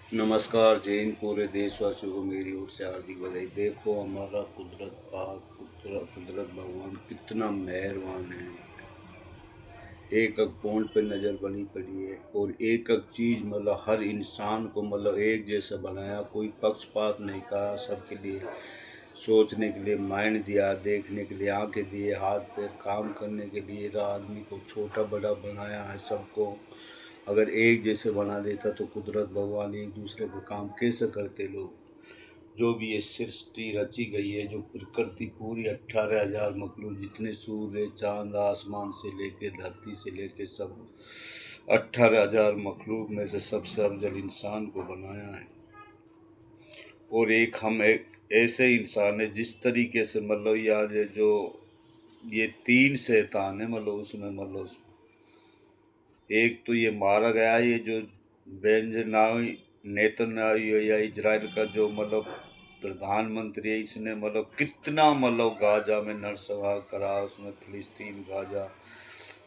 नमस्कार जय हिंद। पूरे देशवासियों को मेरी ओर से हार्दिक बधाई। देखो हमारा कुदरत भगवान कितना मेहरबान है। एक एक पॉइंट पे नज़र बनी पड़ी है और एक एक चीज़ मतलब हर इंसान को मतलब एक जैसा बनाया। कोई पक्षपात नहीं करा, सबके लिए सोचने के लिए माइंड दिया, देखने के लिए आंखें दिए, हाथ पैर काम करने के लिए आदमी को छोटा बड़ा बनाया है सबको। अगर एक जैसे बना देता तो कुदरत भगवान एक दूसरे को काम कैसे करते लोग। जो भी ये सृष्टि रची गई है, जो प्रकृति पूरी 18,000 मखलूक, जितने सूर्य चांद आसमान से लेके धरती से लेके सब 18,000 मखलूक में से सबसे अफजल इंसान को बनाया है। और एक हम एक ऐसे इंसान है जिस तरीके से मतलब यार ये जो ये तीन शैतान है मतलब उसमें मतलब एक तो ये मारा गया, ये जो बेंजनावी नेतन्याहू या इजराइल का जो मतलब प्रधानमंत्री है, इसने मतलब कितना मतलब गाजा में नरसंहार करा, उसमें फिलिस्तीन गाजा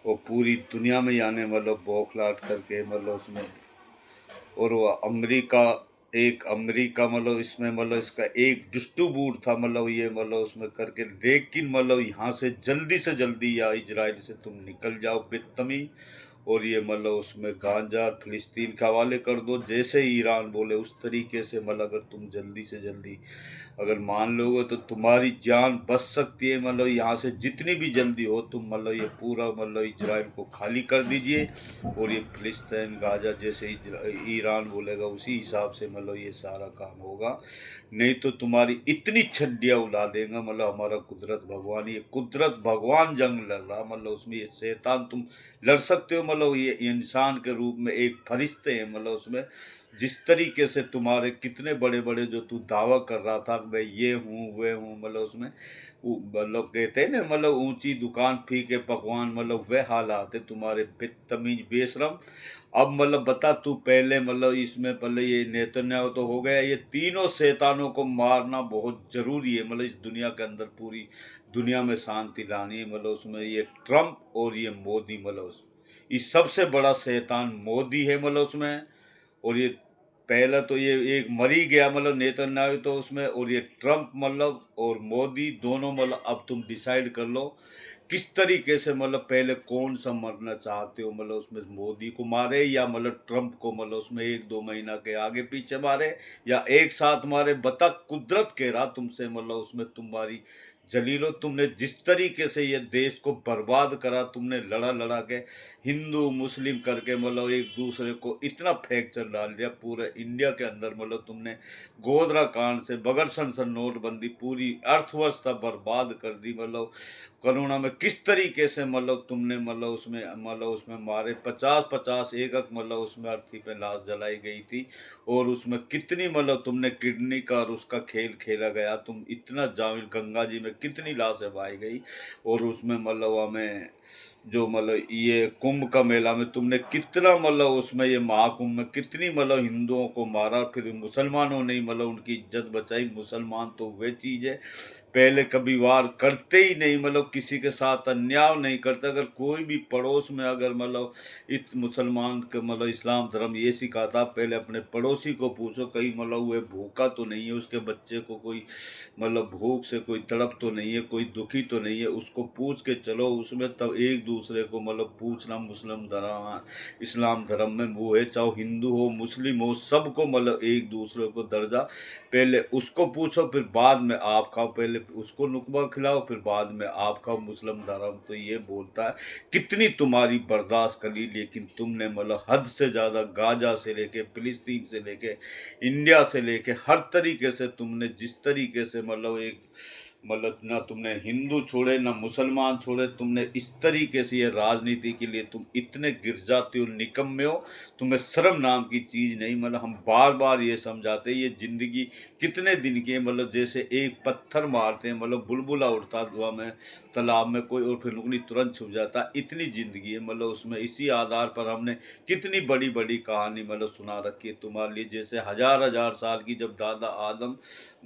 और पूरी दुनिया में यानी मतलब बौखलाहट करके मतलब उसमें। और वो अमेरिका मतलब इसमें मतलब इसका एक डिस्ट्रीब्यूट था मतलब ये मतलब उसमें करके, लेकिन मतलब यहाँ से जल्दी या इजराइल से तुम निकल जाओ बेतमीज। और ये मतलब उसमें गांजा फिलिस्तीन के हवाले कर दो, जैसे ईरान बोले उस तरीके से मतलब अगर तुम जल्दी से जल्दी अगर मान लोगे तो तुम्हारी जान बच सकती है। मतलब यहाँ से जितनी भी जल्दी हो तुम मतलब ये पूरा मतलब इजराइल को खाली कर दीजिए। और ये फिलिस्तीन गाजा जैसे ईरान बोलेगा उसी हिसाब से मतलब ये सारा काम होगा। नहीं तो तुम्हारी इतनी छड्डियाँ उड़ा देगा मतलब हमारा कुदरत भगवान। ये कुदरत भगवान जंग लड़ रहा मतलब उसमें ये शैतान तुम लड़ सकते हो मतलब ये इंसान के रूप में एक फरिश्ते हैं मतलब उसमें। जिस तरीके से तुम्हारे कितने बड़े बड़े जो तू दावा कर रहा था मैं ये हूँ वे हूँ मतलब उसमें मतलब कहते हैं ना मतलब ऊंची दुकान फीके पकवान मतलब वे हालात है तुम्हारे बदतमीज बेशरम। अब मतलब बता तू पहले मतलब इसमें पहले ये नेतन्याहू तो हो गया, ये तीनों शैतानों को मारना बहुत जरूरी है मतलब इस दुनिया के अंदर पूरी दुनिया में शांति लानी है मतलब उसमें। ये ट्रम्प और ये मोदी मतलब इस सबसे बड़ा शैतान मोदी है मतलब उसमें। और ये पहला तो ये एक मर ही गया मतलब नेतन्याहू तो उसमें, और ये ट्रम्प मतलब और मोदी दोनों मतलब अब तुम डिसाइड कर लो किस तरीके से मतलब पहले कौन सा मरना चाहते हो मतलब उसमें मोदी को मारे या मतलब ट्रम्प को मतलब उसमें एक दो महीना के आगे पीछे मारे या एक साथ मारे। बता कुदरत कह रहा तुमसे मतलब उसमें तुम्हारी जलीलो, तुमने जिस तरीके से ये देश को बर्बाद करा, तुमने लड़ा लड़ा के हिंदू मुस्लिम करके मतलब एक दूसरे को इतना फ्रैक्चर डाल दिया पूरे इंडिया के अंदर मतलब तुमने गोधरा कांड से बगैर सन नोटबंदी पूरी अर्थव्यवस्था बर्बाद कर दी मतलब। कोरोना में किस तरीके से मतलब तुमने मतलब उसमें मारे 50-50 एक मतलब उसमें अर्थी पे लाश जलाई गई थी। और उसमें कितनी मतलब तुमने किडनी का और उसका खेल खेला गया, तुम इतना जामिल गंगा जी में कितनी लाशें बहाई गई। और उसमें मतलब हमें जो मतलब ये कुंभ का मेला में तुमने कितना मतलब उसमें ये महाकुंभ में कितनी मतलब हिंदुओं को मारा, फिर मुसलमानों ने मतलब उनकी इज्जत बचाई। मुसलमान तो वे चीज़ है पहले कभी वार करते ही नहीं मतलब किसी के साथ अन्याय नहीं करते। अगर कोई भी पड़ोस में अगर मतलब इत मुसलमान के मतलब इस्लाम धर्म ये सिखाता पहले अपने पड़ोसी को पूछो कहीं मतलब वो भूखा तो नहीं है, उसके बच्चे को कोई मतलब भूख से कोई तड़प तो नहीं है, कोई दुखी तो नहीं है, उसको पूछ के चलो उसमें। तब एक दूसरे को मतलब पूछना मुस्लिम धर्म इस्लाम धर्म में वो है, चाहे हिंदू हो मुस्लिम हो सबको मतलब एक दूसरे को दर्जा। पहले उसको पूछो फिर बाद में आप खाओ, पहले उसको नुकबा खिलाओ फिर बाद में आप खाओ। मुस्लिम धर्म तो ये बोलता है कितनी तुम्हारी बर्दाश्त करी, लेकिन तुमने मतलब हद से ज़्यादा गाजा से लेके फिलिस्तीन से लेके इंडिया से लेके हर तरीके से तुमने जिस तरीके से मतलब एक मतलब ना तुमने हिंदू छोड़े ना मुसलमान छोड़े, तुमने इस तरीके से ये राजनीति के लिए तुम इतने गिर जाते हो, निकम्मे हो। तुम्हें शर्म नाम की चीज़ नहीं मतलब हम बार बार ये समझाते हैं ये ज़िंदगी कितने दिन की है मतलब जैसे एक पत्थर मारते हैं मतलब बुलबुला उठता धुआं में तालाब में कोई और फिर नुकनी तुरंत छुप जाता है, इतनी ज़िंदगी है मतलब उसमें। इसी आधार पर हमने कितनी बड़ी बड़ी कहानी मतलब सुना रखी है तुम्हारे लिए, जैसे हजार हजार साल की जब दादा आदम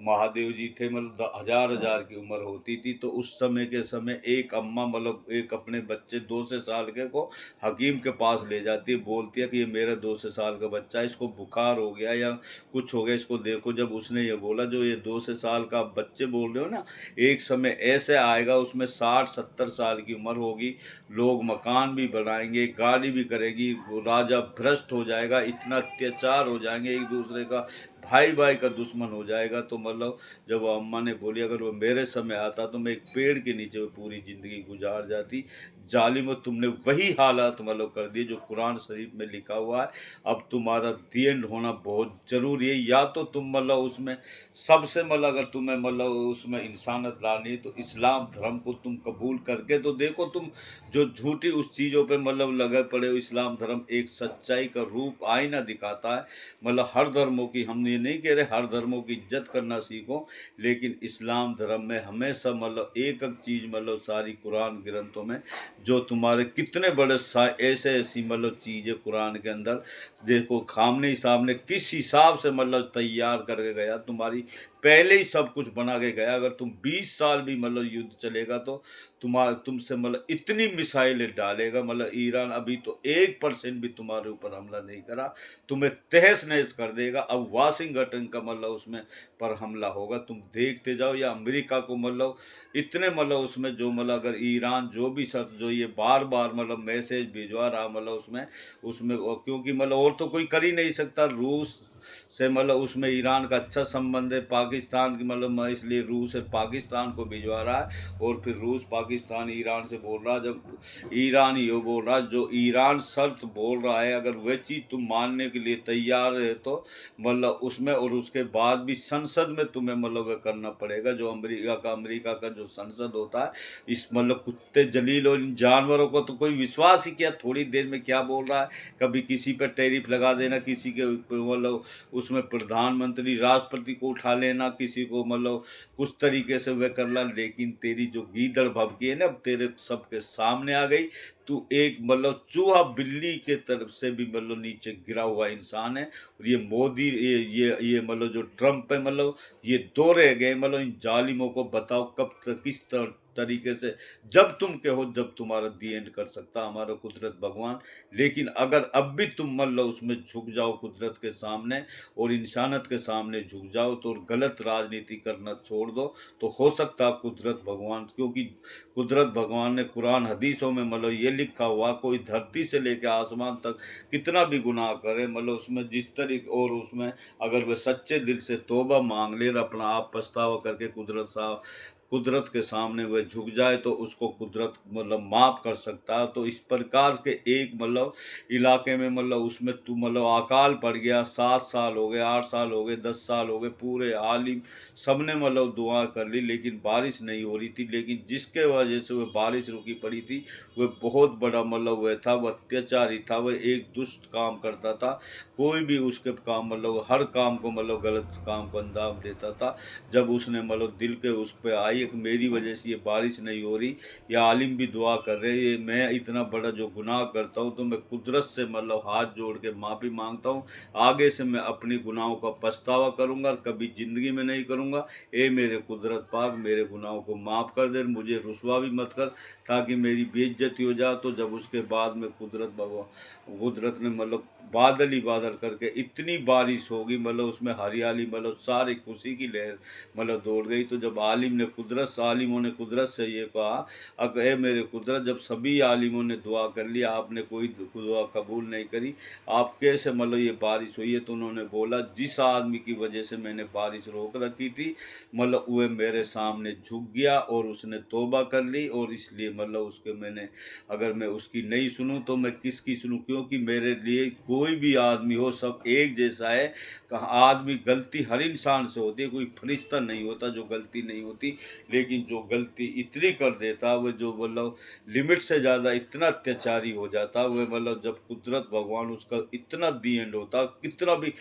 महादेव जी थे मतलब हजार हजार की उम्र होती थी, तो उस समय के समय एक अम्मा मतलब एक अपने बच्चे 2 से साल के को हकीम के पास ले जाती है, बोलती है कि ये मेरा 2 से साल का बच्चा है, इसको बुखार हो गया या कुछ हो गया, इसको देखो। जब उसने ये बोला, जो ये 2 से साल का आप बच्चे बोल रहे हो ना, एक समय ऐसे आएगा उसमें 60-70 साल की उम्र होगी, लोग मकान भी बनाएँगे, गाड़ी भी करेगी, वो राजा भ्रष्ट हो जाएगा, इतना अत्याचार हो जाएँगे एक-दूसरे का, भाई-भाई का दुश्मन हो जाएगा। तो मतलब जब वो अम्मा ने बोली अगर वो मेरे समय आता तो मैं एक पेड़ के नीचे वो पूरी ज़िंदगी गुज़ार जाती। ज़ालिमों, तुमने वही हालात मतलब कर दिए जो कुरान शरीफ में लिखा हुआ है। अब तुम्हारा दी एंड होना बहुत ज़रूरी है। या तो तुम मतलब उसमें सबसे मतलब अगर तुम्हें मतलब उसमें इंसानियत लानी है तो इस्लाम धर्म को तुम कबूल करके तो देखो। तुम जो झूठी उस चीज़ों पे मतलब लगे पड़े हो, इस्लाम धर्म एक सच्चाई का रूप आईना दिखाता है। मतलब हर धर्मों की, हम ये नहीं कह रहे हर धर्मों की इज्जत करना सीखो, लेकिन इस्लाम धर्म में हमेशा मतलब एक-एक चीज़ मतलब सारी कुरान ग्रंथों में जो तुम्हारे कितने बड़े ऐसे-ऐसी मतलब चीज़ें कुरान के अंदर देखो, खामने-सामने किस हिसाब से मतलब तैयार करके गया, तुम्हारी पहले ही सब कुछ बना के गया। अगर तुम 20 साल भी मतलब युद्ध चलेगा तो तुमसे मतलब इतनी मिसाइलें डालेगा, मतलब ईरान अभी तो 1% भी तुम्हारे ऊपर हमला नहीं करा, तुम्हें तहस-नहस कर देगा। अब वाशिंगटन का मतलब उसमें पर हमला होगा, तुम देखते जाओ। या अमेरिका को मतलब इतने मतलब उसमें जो मतलब अगर ईरान जो भी शर्त जो ये बार-बार मतलब मैसेज भिजवा रहा मतलब उसमें उसमें वो, क्योंकि मतलब और तो कोई कर ही नहीं सकता। रूस से मतलब उसमें ईरान का अच्छा संबंध है, पाकिस्तान की मतलब इसलिए रूस है पाकिस्तान को भिजवा रहा है। और फिर रूस पाकिस्तान ईरान से बोल रहा है, जब ईरान ये बोल रहा है, जो ईरान शर्त बोल रहा है अगर वह चीज़ तुम मानने के लिए तैयार है तो मतलब उसमें, और उसके बाद भी संसद में तुम्हें मतलब वह करना पड़ेगा। जो अमेरिका का जो संसद होता है, इस मतलब कुत्ते जलील और इन जानवरों को तो कोई विश्वास ही किया, थोड़ी देर में क्या बोल रहा है, कभी किसी पे टैरिफ लगा देना, किसी के ऊपर मतलब उसमें प्रधानमंत्री राष्ट्रपति को उठा लेना, किसी को मतलब उस तरीके से वह करना। लेकिन तेरी जो गीदड़ भभकी है ना, अब तेरे सबके सामने आ गई। तू एक मतलब चूहा बिल्ली के तरफ से भी मतलब नीचे गिरा हुआ इंसान है। और ये मोदी, ये मतलब जो ट्रम्प है, मतलब ये दो रह गए। मतलब इन जालिमों को बताओ कब तक किस तरीके से, जब तुम कहो जब तुम्हारा दी एंड कर सकता हमारा कुदरत भगवान। लेकिन अगर अब भी तुम मतलब उसमें झुक जाओ कुदरत के सामने और इंसानियत के सामने झुक जाओ तो, और गलत राजनीति करना छोड़ दो, तो हो सकता है कुदरत भगवान, क्योंकि कुदरत भगवान ने कुरान हदीसों में मतलब ये लिखा हुआ, कोई धरती से लेकर आसमान तक कितना भी गुनाह करे मतलब उसमें जिस तरीके, और उसमें अगर वह सच्चे दिल से तौबा मांग ले और अपना आप पछतावा करके कुदरत के सामने वह झुक जाए तो उसको कुदरत मतलब माफ़ कर सकता है। तो इस प्रकार के एक मतलब इलाके में मतलब उसमें तू मतलब अकाल पड़ गया, 7 साल हो गए, 8 साल हो गए, 10 साल हो गए, पूरे आलिम सबने मतलब दुआ कर ली लेकिन बारिश नहीं हो रही थी। लेकिन जिसके वजह से वह बारिश रुकी पड़ी थी, वह बहुत बड़ा मतलब वह था, वह अत्याचारी था, वह एक दुष्ट काम करता था। कोई भी उसके काम मतलब हर काम को मतलब गलत काम को अंजाम देता था। जब उसने मतलब दिल के उस पे आई कि मेरी वजह से ये बारिश नहीं हो रही, या आलिम भी दुआ कर रहे हैं, ये मैं इतना बड़ा जो गुनाह करता हूँ तो मैं कुदरत से मतलब हाथ जोड़ के माफ़ी मांगता हूँ। आगे से मैं अपनी गुनाहों का पछतावा करूँगा और कभी ज़िंदगी में नहीं करूँगा। ए मेरे कुदरत पाक, मेरे गुनाहों को माफ़ कर दे, मुझे रुसवा भी मत कर, ताकि मेरी बेइज्जती हो जाए। तो जब उसके बाद में कुदरत ने मतलब बादल ही बादल करके इतनी बारिश होगी, मतलब उसमें हरियाली, मतलब सारी खुशी की लहर मतलब दौड़ गई। तो जब आलिमों ने कुदरत से ये कहा, अब ए मेरे कुदरत, जब सभी आलिमों ने दुआ कर ली, आपने कोई दुआ कबूल नहीं करी, आप कैसे मतलब ये बारिश हुई है? तो उन्होंने बोला, जिस आदमी की वजह से मैंने बारिश रोक रखी थी, मतलब वह मेरे सामने झुक गया और उसने तौबा कर ली, और इसलिए मतलब उसके मैंने, अगर मैं उसकी नहीं सुनूं तो मैं किसकी सुनूं? क्योंकि मेरे लिए कोई भी आदमी हो सब एक जैसा है। कहा आदमी, गलती हर इंसान से होती है, कोई फरिश्ता नहीं होता जो गलती नहीं होती। लेकिन जो गलती इतनी कर देता, वो जो मतलब लिमिट से ज़्यादा इतना अत्याचारी हो जाता, वह मतलब जब कुदरत भगवान उसका इतना दी एंड होता, कितना भी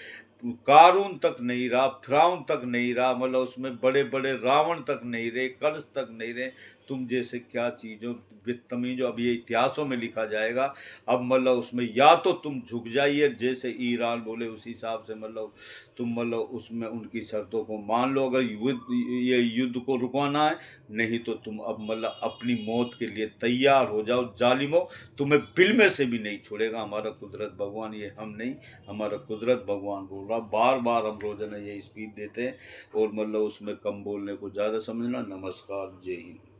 कारून तक नहीं रहा, फिरौन तक नहीं रहा, मतलब उसमें बड़े बड़े रावण तक नहीं रहे, कंस तक नहीं रहे, तुम जैसे क्या चीज़ों बदतमीज, अब ये इतिहासों में लिखा जाएगा। अब मतलब उसमें या तो तुम झुक जाइए जैसे ईरान बोले उस हिसाब से, मतलब तुम मतलब उसमें उनकी शर्तों को मान लो, अगर ये युद्ध को रुकवाना है, नहीं तो तुम अब मतलब अपनी मौत के लिए तैयार हो जाओ जालिमो, तुम्हें बिल में से भी नहीं छोड़ेगा हमारा कुदरत भगवान, ये हम नहीं, हमारा कुदरत भगवान बोल रहा। बार बार हम रोजाना ये स्पीच देते हैं, और मतलब उसमें कम बोलने को ज़्यादा समझना। नमस्कार, जय हिंद।